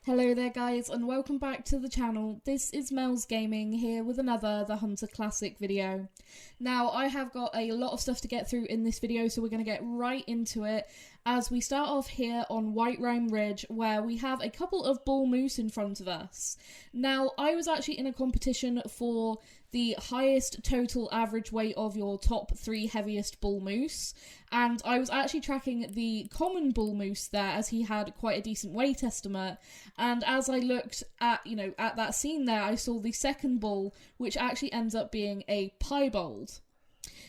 Hello there guys and welcome back to the channel. This is Mel's Gaming here with another The Hunter Classic video. Now I have got a lot of stuff to get through in this video, so we're going to get right into it as we start off here on White Rime Ridge, where we have a couple of bull moose in front of us. Now I was actually in a competition for the highest total average weight of your top 3 heaviest bull moose, and I was actually tracking the common bull moose there as he had quite a decent weight estimate. And as I looked at, at that scene there, I saw the second bull, which actually ends up being a piebald.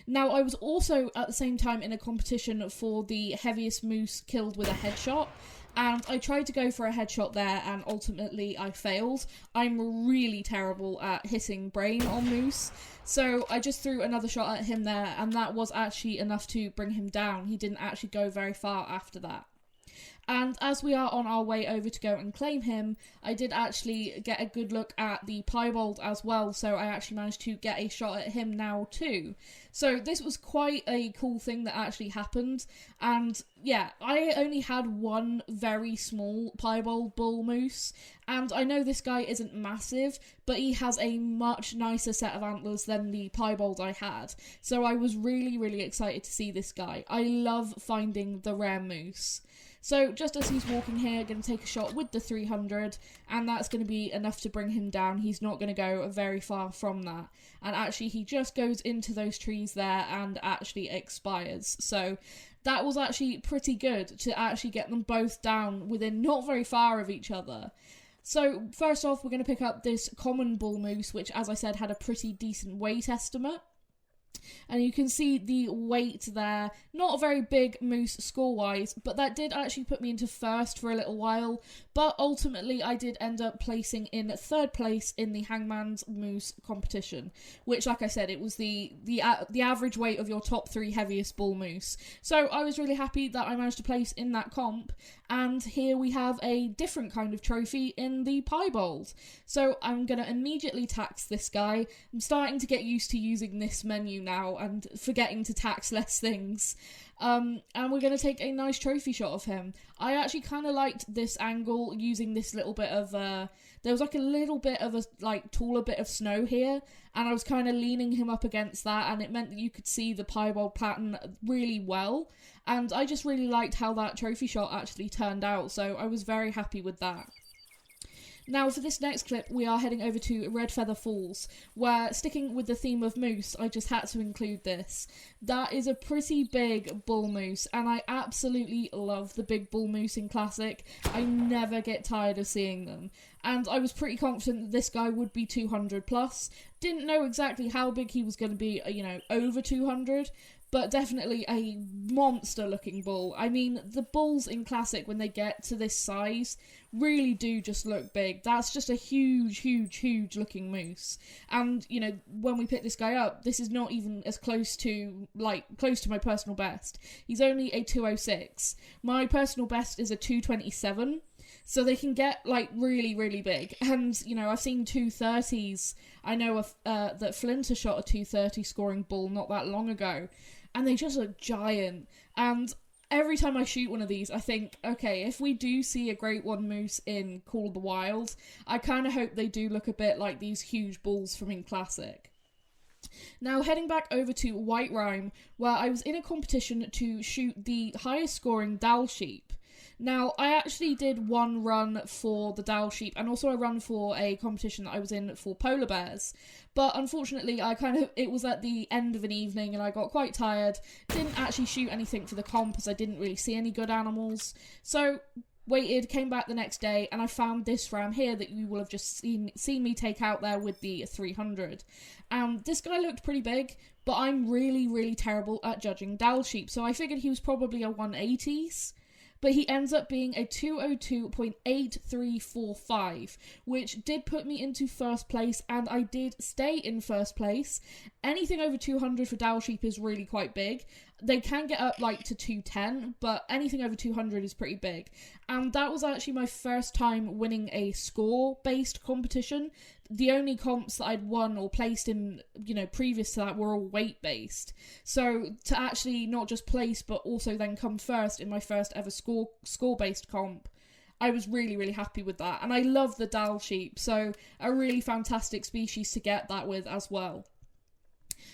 Now, I was also at the same time in a competition for the heaviest moose killed with a headshot, and I tried to go for a headshot there, and ultimately I failed. I'm really terrible at hitting brain on moose, so I just threw another shot at him there, and that was actually enough to bring him down. He didn't actually go very far after that. And as we are on our way over to go and claim him, I did actually get a good look at the piebald as well, so I actually managed to get a shot at him now too. So this was quite a cool thing that actually happened, and yeah, I only had one very small piebald bull moose, and I know this guy isn't massive, but he has a much nicer set of antlers than the piebald I had, so I was really excited to see this guy. I love finding the rare moose. So just as he's walking here, going to take a shot with the 300, and that's going to be enough to bring him down. He's not going to go very far from that. And actually he just goes into those trees there and actually expires. So that was actually pretty good to actually get them both down within not very far of each other. So first off, we're going to pick up this common bull moose, which as I said had a pretty decent weight estimate. And you can see the weight there, not a very big moose score-wise, but that did actually put me into first for a little while, but ultimately I did end up placing in third place in the Hangman's Moose competition, which, like I said, it was the average weight of your top 3 heaviest bull moose. So I was really happy that I managed to place in that comp, and here we have a different kind of trophy in the piebald. So I'm going to immediately tax this guy. I'm starting to get used to using this menu now and forgetting to tax less things. And we're going to take a nice trophy shot of him. I actually kind of liked this angle using this little bit of, there was like a little bit of a taller bit of snow here, and I was kind of leaning him up against that, and it meant that you could see the piebald pattern really well, and I just really liked how that trophy shot actually turned out, so I was very happy with that. Now for this next clip, we are heading over to Red Feather Falls, where, sticking with the theme of moose, I just had to include this. That is a pretty big bull moose, and I absolutely love the big bull moose in Classic. I never get tired of seeing them. And I was pretty confident that this guy would be 200 plus. Didn't know exactly how big he was going to be, over 200. But definitely a monster-looking bull. I mean, the bulls in Classic, when they get to this size, really do just look big. That's just a huge looking moose. And, when we pick this guy up, this is not even as close to my personal best. He's only a 206. My personal best is a 227. So they can get, really big. And, I've seen 230s. I know that Flinter shot a 230 scoring bull not that long ago. And they just look giant. And every time I shoot one of these, I think, okay, if we do see a Great One Moose in Call of the Wild, I kind of hope they do look a bit like these huge bulls from in Classic. Now, heading back over to White Rime, where I was in a competition to shoot the highest scoring Dall sheep. Now, I actually did one run for the Dall sheep and also a run for a competition that I was in for polar bears. But unfortunately, it was at the end of an evening and I got quite tired. Didn't actually shoot anything for the comp as I didn't really see any good animals. So, waited, came back the next day, and I found this ram here that you will have just seen me take out there with the 300. This guy looked pretty big, but I'm really terrible at judging Dall sheep, so I figured he was probably a 180s. But he ends up being a 202.8345, which did put me into first place, and I did stay in first place. Anything over 200 for Dall sheep is really quite big. They can get up to 210, but anything over 200 is pretty big. And that was actually my first time winning a score-based competition. The only comps that I'd won or placed in, previous to that were all weight-based. So to actually not just place, but also then come first in my first ever score-based comp, I was really, really happy with that. And I love the Dall sheep, so a really fantastic species to get that with as well.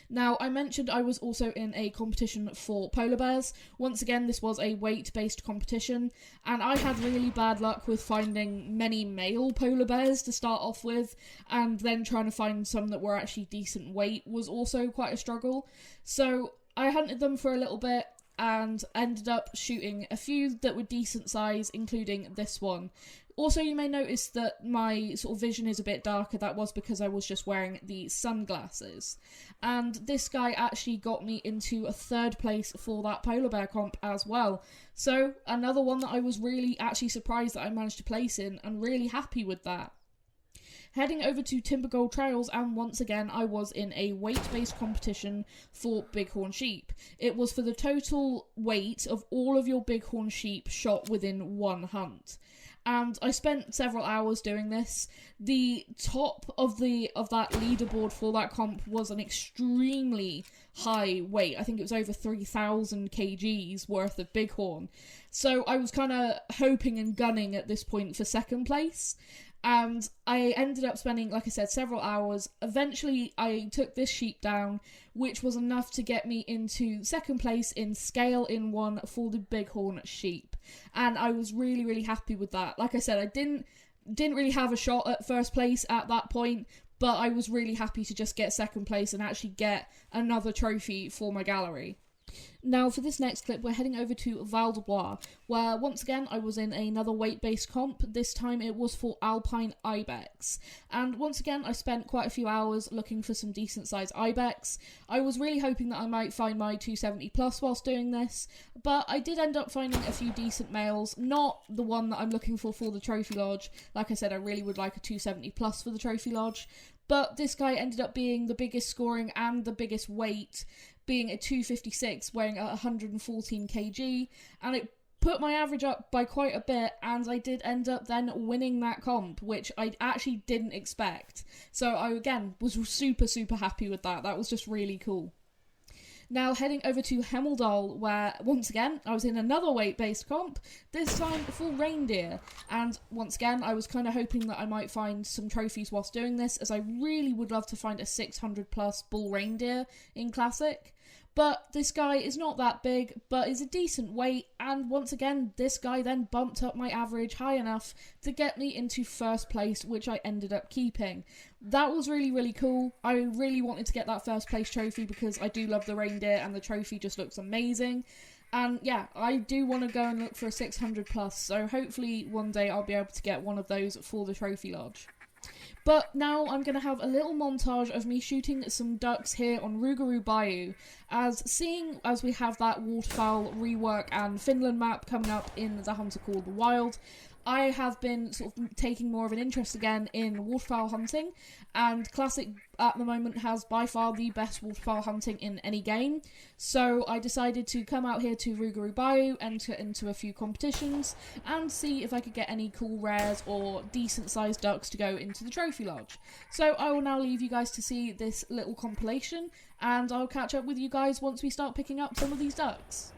Now, I mentioned I was also in a competition for polar bears. Once again, this was a weight-based competition, and I had really bad luck with finding many male polar bears to start off with, and then trying to find some that were actually decent weight was also quite a struggle. So I hunted them for a little bit, and ended up shooting a few that were decent size, including this one. Also, you may notice that my sort of vision is a bit darker. That was because I was just wearing the sunglasses. And this guy actually got me into a 3rd place for that polar bear comp as well. So, another one that I was really actually surprised that I managed to place in, and really happy with that. Heading over to Timber Gold Trails, and once again I was in a weight-based competition for Bighorn Sheep. It was for the total weight of all of your Bighorn Sheep shot within one hunt. And I spent several hours doing this. The top of that leaderboard for that comp was an extremely high weight. I think it was over 3,000 kgs worth of bighorn. So I was kind of hoping and gunning at this point for 2nd place. And I ended up spending, like I said, several hours. Eventually, I took this sheep down, which was enough to get me into 2nd place in scale in 1 for the Bighorn Sheep. And I was really, really happy with that. Like I said, I didn't really have a shot at 1st place at that point, but I was really happy to just get 2nd place and actually get another trophy for my gallery. Now, for this next clip, we're heading over to Val de Bois, where once again I was in another weight-based comp. This time it was for Alpine Ibex. And once again, I spent quite a few hours looking for some decent-sized Ibex. I was really hoping that I might find my 270 plus whilst doing this, but I did end up finding a few decent males, not the one that I'm looking for the Trophy Lodge. Like I said, I really would like a 270 plus for the Trophy Lodge, but this guy ended up being the biggest scoring and the biggest weight, being a 256, weighing 114 kg, and it put my average up by quite a bit, and I did end up then winning that comp, which I actually didn't expect. So I, again, was super, super happy with that. That was just really cool. Now, heading over to Hemmeldal, where, once again, I was in another weight-based comp, this time for Reindeer. And, once again, I was kind of hoping that I might find some trophies whilst doing this, as I really would love to find a 600-plus bull reindeer in Classic. But this guy is not that big, but is a decent weight, and once again, this guy then bumped up my average high enough to get me into 1st place, which I ended up keeping. That was really, really cool. I really wanted to get that 1st place trophy because I do love the reindeer, and the trophy just looks amazing. And yeah, I do want to go and look for a 600 plus, so hopefully one day I'll be able to get one of those for the Trophy Lodge. But now I'm going to have a little montage of me shooting some ducks here on Rougarou Bayou, seeing as we have that waterfowl rework and Finland map coming up in the Hunter Called the Wild, I have been sort of taking more of an interest again in waterfowl hunting, and Classic at the moment has by far the best waterfowl hunting in any game, so I decided to come out here to Rougarou Bayou, enter into a few competitions, and see if I could get any cool rares or decent sized ducks to go into the Trophy Lodge. So I will now leave you guys to see this little compilation, and I'll catch up with you guys once we start picking up some of these ducks.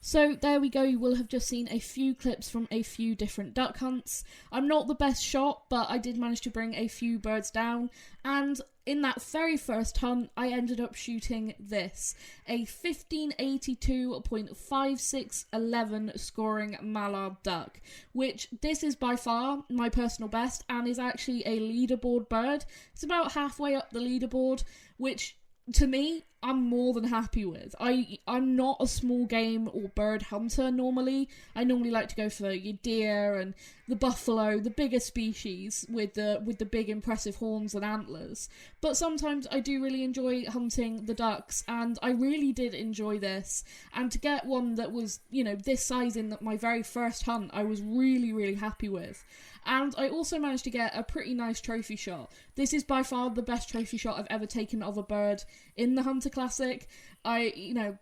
So there we go, you will have just seen a few clips from a few different duck hunts. I'm not the best shot, but I did manage to bring a few birds down, and in that very first hunt, I ended up shooting this, a 1582.5611 scoring mallard duck, which this is by far my personal best and is actually a leaderboard bird. It's about halfway up the leaderboard, which to me, I'm more than happy with. I'm not a small game or bird hunter normally. I normally like to go for your deer and the buffalo, the bigger species with the big impressive horns and antlers. But sometimes I do really enjoy hunting the ducks, and I really did enjoy this. And to get one that was, this size in my very first hunt, I was really, really happy with. And I also managed to get a pretty nice trophy shot. This is by far the best trophy shot I've ever taken of a bird in the Hunter Classic. When I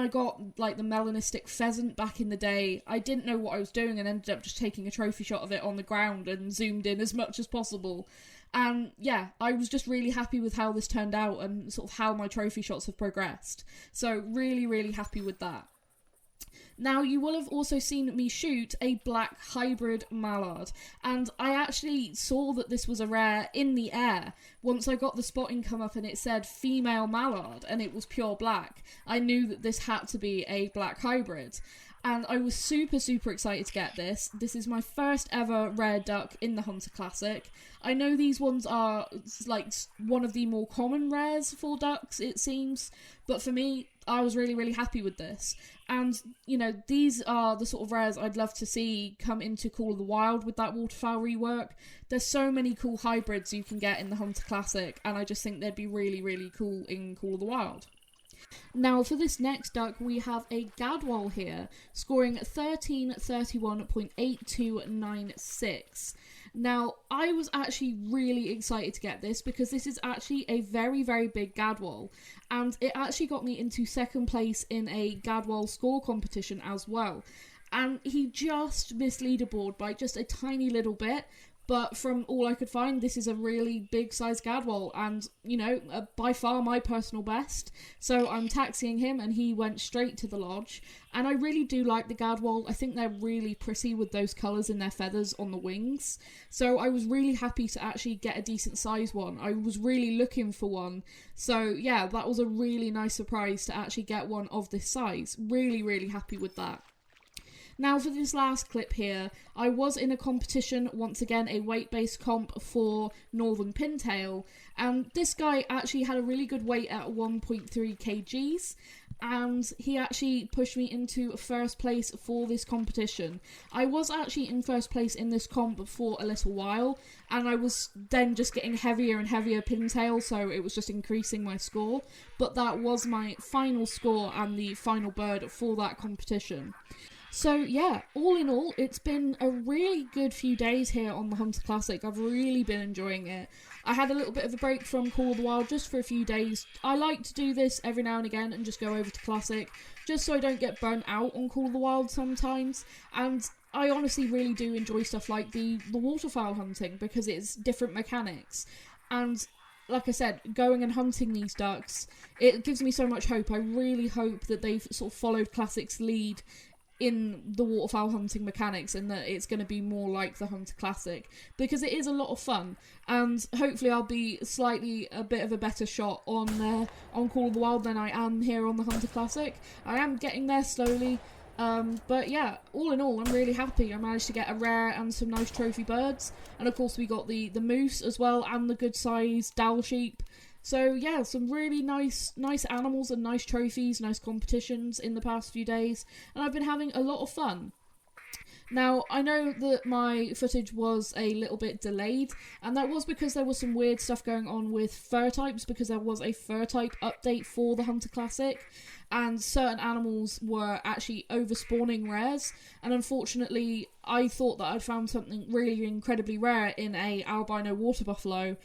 got the melanistic pheasant back in the day, I didn't know what I was doing and ended up just taking a trophy shot of it on the ground and zoomed in as much as possible. And yeah, I was just really happy with how this turned out and sort of how my trophy shots have progressed. So really, really happy with that. Now, you will have also seen me shoot a black hybrid mallard, and I actually saw that this was a rare in the air. Once I got the spotting come up and it said female mallard and it was pure black, I knew that this had to be a black hybrid. And I was super, super excited to get this. This is my first ever rare duck in the Hunter Classic. I know these ones are one of the more common rares for ducks, it seems. But for me, I was really, really happy with this. And, these are the sort of rares I'd love to see come into Call of the Wild with that waterfowl rework. There's so many cool hybrids you can get in the Hunter Classic, and I just think they'd be really, really cool in Call of the Wild. Now, for this next duck, we have a gadwall here, scoring 1331.8296. Now, I was actually really excited to get this because this is actually a very, very big gadwall, and it actually got me into second place in a gadwall score competition as well. And he just missed leaderboard by just a tiny little bit. But from all I could find, this is a really big size gadwall and, by far my personal best. So I'm taxiing him and he went straight to the lodge. And I really do like the gadwall. I think they're really pretty with those colours in their feathers on the wings. So I was really happy to actually get a decent size one. I was really looking for one. So yeah, that was a really nice surprise to actually get one of this size. Really, really happy with that. Now, for this last clip here, I was in a competition, once again a weight-based comp for Northern Pintail, and this guy actually had a really good weight at 1.3 kgs, and he actually pushed me into first place for this competition. I was actually in first place in this comp for a little while, and I was then just getting heavier and heavier pintail, so it was just increasing my score, but that was my final score and the final bird for that competition. So yeah, all in all, it's been a really good few days here on the Hunter Classic. I've really been enjoying it. I had a little bit of a break from Call of the Wild just for a few days. I like to do this every now and again and just go over to Classic, just so I don't get burnt out on Call of the Wild sometimes. And I honestly really do enjoy stuff like the waterfowl hunting because it's different mechanics. And like I said, going and hunting these ducks, it gives me so much hope. I really hope that they've sort of followed Classic's lead in the waterfowl hunting mechanics and that it's going to be more like the Hunter Classic, because it is a lot of fun, and hopefully I'll be slightly a bit of a better shot on Call of the Wild than I am here on the Hunter Classic. I am getting there slowly, but yeah, all in all, I'm really happy. I managed to get a rare and some nice trophy birds, and of course we got the moose as well and the good size dowel sheep. So yeah, some really nice animals and nice trophies, nice competitions in the past few days, and I've been having a lot of fun. Now, I know that my footage was a little bit delayed, and that was because there was some weird stuff going on with fur types, because there was a fur type update for the Hunter Classic, and certain animals were actually overspawning rares, and unfortunately, I thought that I'd found something really incredibly rare in a albino water buffalo,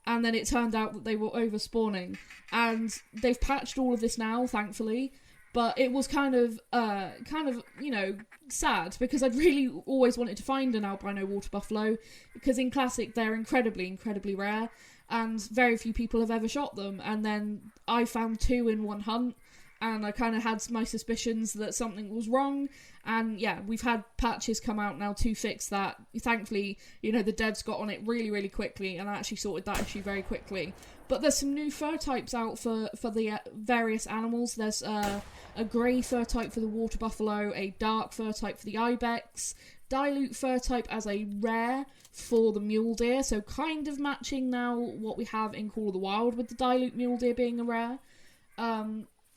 and then it turned out that they were overspawning, and they've patched all of this now, thankfully. But it was kind of, sad, because I'd really always wanted to find an albino water buffalo, because in Classic they're incredibly, incredibly rare, and very few people have ever shot them, and then I found two in one hunt, and I kind of had my suspicions that something was wrong, and yeah, we've had patches come out now to fix that. Thankfully, you know, the devs got on it really, really quickly, and actually sorted that issue very quickly. But there's some new fur types out for the various animals. There's a grey fur type for the water buffalo, a dark fur type for the ibex, dilute fur type as a rare for the mule deer, so kind of matching now what we have in Call of the Wild with the dilute mule deer being a rare.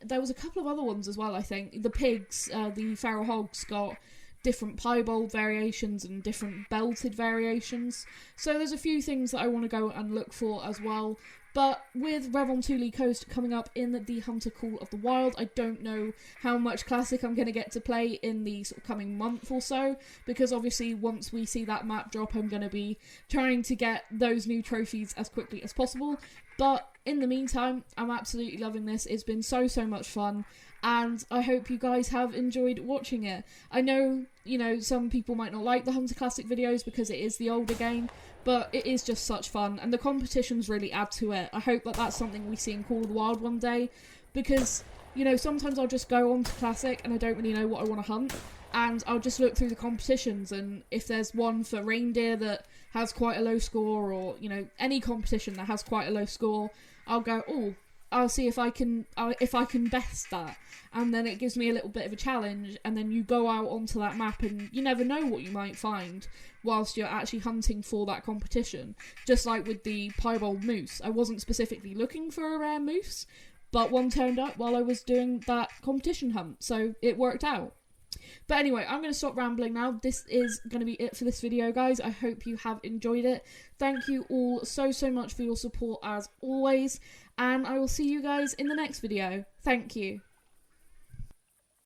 There was a couple of other ones as well, I think. The pigs, the feral hogs, got different piebald variations and different belted variations. So there's a few things that I want to go and look for as well. But with Revontuli Coast coming up in the Hunter Call of the Wild, I don't know how much Classic I'm going to get to play in the sort of coming month or so, because obviously once we see that map drop, I'm going to be trying to get those new trophies as quickly as possible. But in the meantime, I'm absolutely loving this. It's been so much fun, and I hope you guys have enjoyed watching it. I know, you know, some people might not like the Hunter Classic videos because it is the older game, but it is just such fun, and the competitions really add to it. I hope that that's something we see in Call of the Wild one day, because, you know, sometimes I'll just go on to Classic and I don't really know what I want to hunt, and I'll just look through the competitions, and if there's one for reindeer that has quite a low score, or, you know, any competition that has quite a low score, I'll go, oh, I'll see if I can best that, and then it gives me a little bit of a challenge, and then you go out onto that map and you never know what you might find whilst you're actually hunting for that competition. Just like with the piebald moose, I wasn't specifically looking for a rare moose, but one turned up while I was doing that competition hunt, so it worked out. But anyway, I'm going to stop rambling now. This is going to be it for this video, guys. I hope you have enjoyed it. Thank you all so much for your support as always, and I will see you guys in the next video. Thank you.